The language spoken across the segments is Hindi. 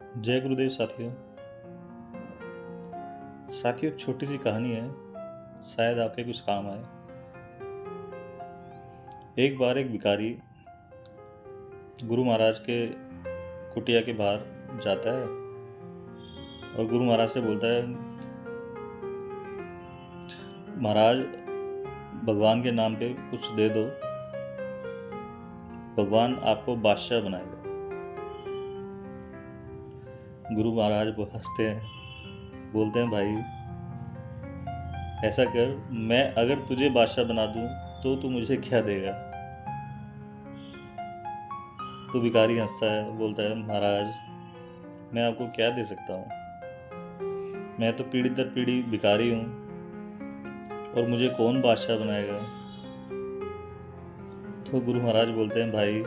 जय गुरुदेव साथियों। एक छोटी सी कहानी है, शायद आपके कुछ काम आए। एक बार एक भिखारी गुरु महाराज के कुटिया के बाहर जाता है और गुरु महाराज से बोलता है, महाराज भगवान के नाम पे कुछ दे दो, भगवान आपको बादशाह बनाएगा। गुरु महाराज हंसते हैं, बोलते हैं, भाई ऐसा कर, मैं अगर तुझे बादशाह बना दूं तो तू मुझे क्या देगा। तो भिखारी हंसता है, बोलता है, महाराज मैं आपको क्या दे सकता हूँ, मैं तो पीढ़ी दर पीढ़ी भिखारी हूँ और मुझे कौन बादशाह बनाएगा। तो गुरु महाराज बोलते हैं, भाई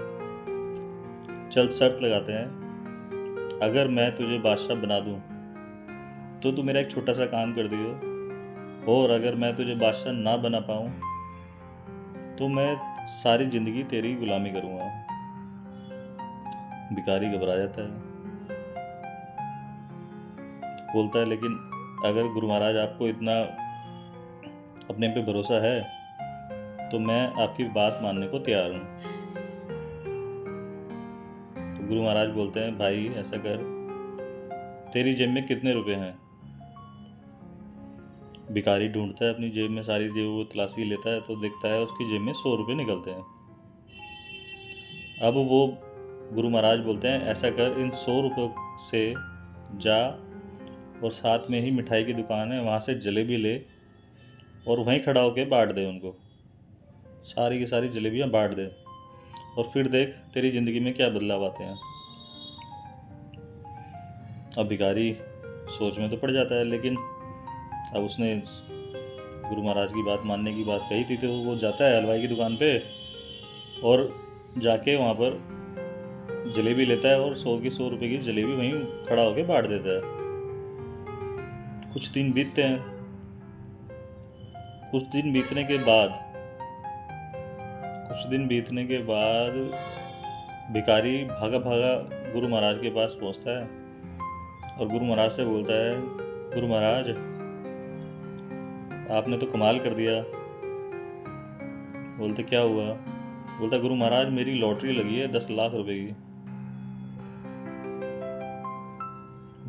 चल शर्त लगाते हैं, अगर मैं तुझे बादशाह बना दूं तो तू मेरा एक छोटा सा काम कर दियो, और अगर मैं तुझे बादशाह ना बना पाऊं तो मैं सारी जिंदगी तेरी गुलामी करूंगा। भिखारी घबरा जाता है, तो बोलता है, लेकिन अगर गुरु महाराज आपको इतना अपने पे भरोसा है तो मैं आपकी बात मानने को तैयार हूँ। तो गुरु महाराज बोलते हैं, भाई ऐसा कर, तेरी जेब में कितने रुपए हैं। भिखारी ढूंढता है अपनी जेब में, सारी जेब वो तलाशी लेता है तो देखता है उसकी जेब में 100 रुपये निकलते हैं। अब वो गुरु महाराज बोलते हैं, ऐसा कर, इन 100 रुपये से जा और साथ में ही मिठाई की दुकान है, वहाँ से जलेबी ले और वहीं खड़ा होकर बांट दे उनको, सारी की सारी जलेबियाँ बांट दे, और फिर देख तेरी ज़िंदगी में क्या बदलाव आते हैं। अब भिखारी सोच में तो पड़ जाता है, लेकिन अब उसने गुरु महाराज की बात मानने की बात कही थी, तो वो जाता है हलवाई की दुकान पे और जाके वहाँ पर जलेबी लेता है और 100 की 100 रुपये की जलेबी वहीं खड़ा होकर बांट देता है। कुछ दिन बीतते हैं। कुछ दिन बीतने के बाद भिखारी भागा भागा गुरु महाराज के पास पहुंचता है और गुरु महाराज से बोलता है, गुरु महाराज आपने तो कमाल कर दिया। बोलते, क्या हुआ। बोलता, गुरु महाराज मेरी लॉटरी लगी है 10 लाख रुपए की।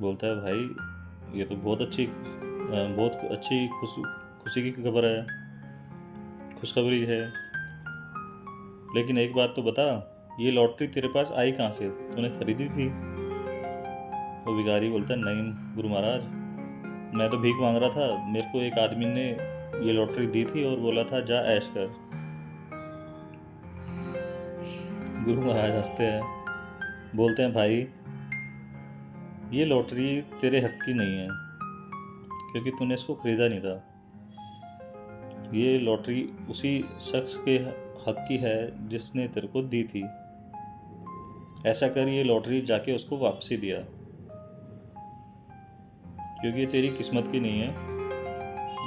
बोलता है, भाई ये तो बहुत अच्छी खुशी की खबर है, खुशखबरी है, लेकिन एक बात तो बता, ये लॉटरी तेरे पास आई कहाँ से, तूने खरीदी थी। वो भिखारी बोलता है, नहीं गुरु महाराज, मैं तो भीख मांग रहा था, मेरे को एक आदमी ने ये लॉटरी दी थी और बोला था जा ऐश कर। गुरु महाराज हंसते हैं, बोलते हैं, भाई ये लॉटरी तेरे हक की नहीं है, क्योंकि तूने इसको खरीदा नहीं था। ये लॉटरी उसी शख्स के हक की है जिसने तेरे को दी थी। ऐसा कर, ये लॉटरी जाके उसको वापसी दिया, क्योंकि ये तेरी किस्मत की नहीं है,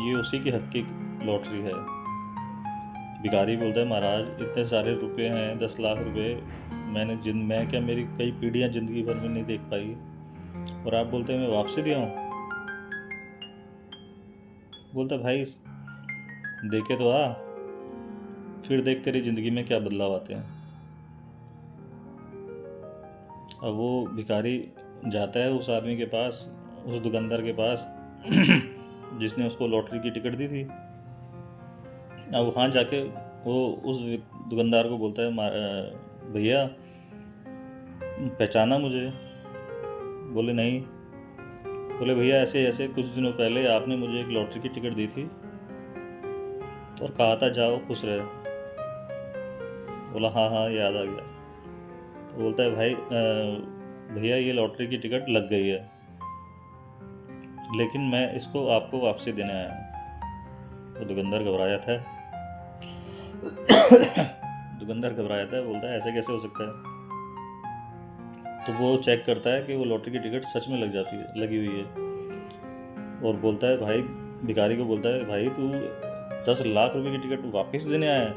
ये उसी के हक की लॉटरी है। भिखारी बोलता है, महाराज इतने सारे रुपए हैं, 10 लाख रुपए, मैं क्या, मेरी कई पीढ़ियां जिंदगी भर में नहीं देख पाई, और आप बोलते हैं मैं वापसी दिया हूँ। बोलता, भाई देखे तो आ, फिर देख तेरी जिंदगी में क्या बदलाव आते हैं। अब वो भिखारी जाता है उस आदमी के पास, उस दुकानदार के पास जिसने उसको लॉटरी की टिकट दी थी। अब वहाँ जाके वो उस दुकानदार को बोलता है, भैया पहचाना मुझे। बोले, नहीं। बोले, भैया ऐसे ऐसे कुछ दिनों पहले आपने मुझे एक लॉटरी की टिकट दी थी और कहा था जाओ खुश रहे। बोला, हाँ हाँ याद आ गया। तो बोलता है, भाई भैया ये लॉटरी की टिकट लग गई है, लेकिन मैं इसको आपको वापसी देने आया हूँ। तो दुकानदार घबरा जाता है बोलता है, ऐसे कैसे हो सकता है। तो वो चेक करता है कि वो लॉटरी की टिकट सच में लगी हुई है, और बोलता है, भाई भिखारी को बोलता है, भाई तू 10 लाख रुपए की टिकट वापस देने आया है।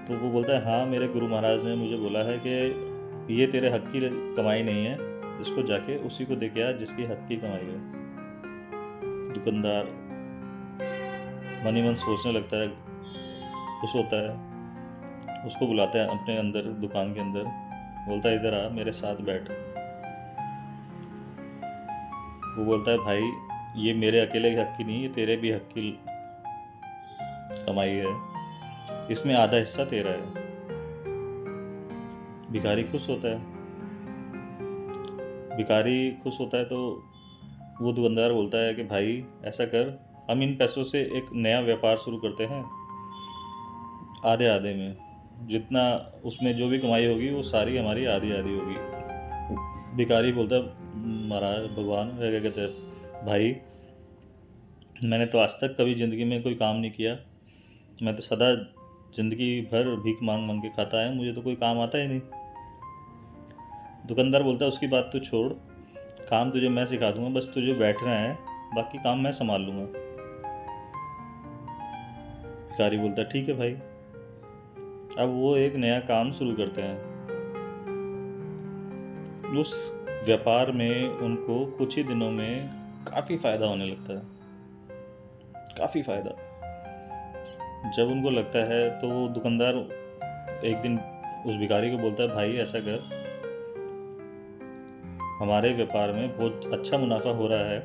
तो वो बोलता है, हाँ मेरे गुरु महाराज ने मुझे बोला है कि ये तेरे हक की कमाई नहीं है, इसको जाके उसी को दे के आ जिसकी हक की कमाई है। दुकानदार मन ही मन सोचने लगता है, खुश होता है, उसको बुलाता है अपने अंदर दुकान के अंदर, बोलता है इधर आ मेरे साथ बैठ। वो बोलता है भाई ये मेरे अकेले के हक की नहीं, ये तेरे भी हक की कमाई है, इसमें आधा हिस्सा तेरा है। भिखारी खुश होता है। भिखारी खुश होता है तो वो दुकानदार बोलता है कि भाई ऐसा कर, हम इन पैसों से एक नया व्यापार शुरू करते हैं, आधे आधे में, जितना उसमें जो भी कमाई होगी वो सारी हमारी आधी आधी होगी। भिखारी बोलता है महाराज भगवान क्या कहते हैं भाई, मैंने तो आज तक कभी ज़िंदगी में कोई काम नहीं किया, मैं तो सदा ज़िंदगी भर भीख मांग मांग के खाता है, मुझे तो कोई काम आता ही नहीं। दुकानदार बोलता है उसकी बात तो छोड़, काम तुझे मैं सिखा दूंगा, बस तुझे बैठना है, बाकी काम मैं संभाल लूँगा। भिखारी बोलता है ठीक है भाई। अब वो एक नया काम शुरू करते हैं। उस व्यापार में उनको कुछ ही दिनों में काफ़ी फ़ायदा होने लगता है, काफ़ी फ़ायदा। जब उनको लगता है तो वो दुकानदार एक दिन उस भिखारी को बोलता है भाई ऐसा कर, हमारे व्यापार में बहुत अच्छा मुनाफा हो रहा है,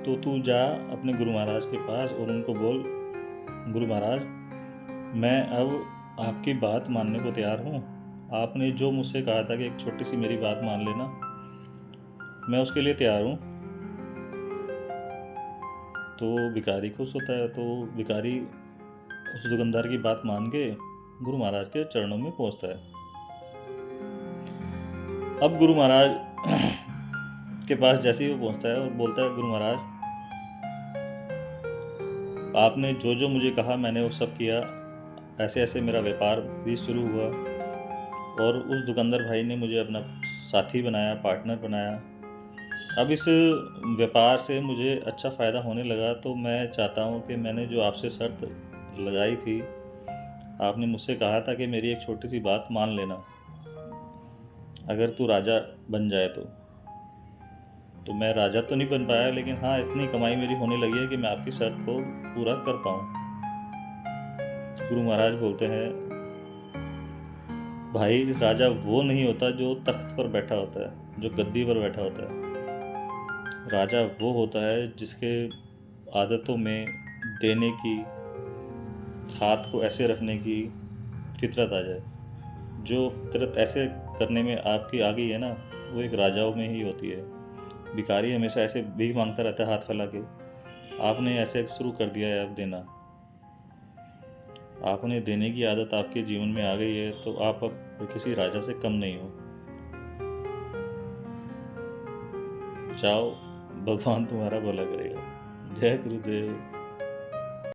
तो तू जा अपने गुरु महाराज के पास और उनको बोल गुरु महाराज मैं अब आपकी बात मानने को तैयार हूँ, आपने जो मुझसे कहा था कि एक छोटी सी मेरी बात मान लेना, मैं उसके लिए तैयार हूँ। तो भिखारी खुश होता है। तो भिखारी उस दुकानदार की बात मान के गुरु महाराज के चरणों में पहुँचता है। अब गुरु महाराज के पास जैसे ही वो पहुँचता है और बोलता है गुरु महाराज आपने जो जो मुझे कहा मैंने वो सब किया, ऐसे ऐसे मेरा व्यापार भी शुरू हुआ और उस दुकानदार भाई ने मुझे अपना साथी बनाया, पार्टनर बनाया। अब इस व्यापार से मुझे अच्छा फ़ायदा होने लगा, तो मैं चाहता हूँ कि मैंने जो आपसे शर्त लगाई थी, आपने मुझसे कहा था कि मेरी एक छोटी सी बात मान लेना, अगर तू राजा बन जाए तो मैं राजा तो नहीं बन पाया, लेकिन हाँ इतनी कमाई मेरी होने लगी है कि मैं आपकी शर्त को पूरा कर पाऊँ। गुरु महाराज बोलते हैं भाई राजा वो नहीं होता जो तख्त पर बैठा होता है, जो गद्दी पर बैठा होता है। राजा वो होता है जिसके आदतों में देने की, हाथ को ऐसे रखने की फितरत आ जाए। जो फितरत ऐसे करने में आपकी आ गई है ना, वो एक राजाओं में ही होती है। भिखारी हमेशा ऐसे भीख मांगता रहता है हाथ फैला के, आपने ऐसे शुरू कर दिया है अब देना, आपने देने की आदत आपके जीवन में आ गई है, तो आप अब किसी राजा से कम नहीं हो। जाओ, भगवान तुम्हारा भला करेगा। जय गुरुदेव।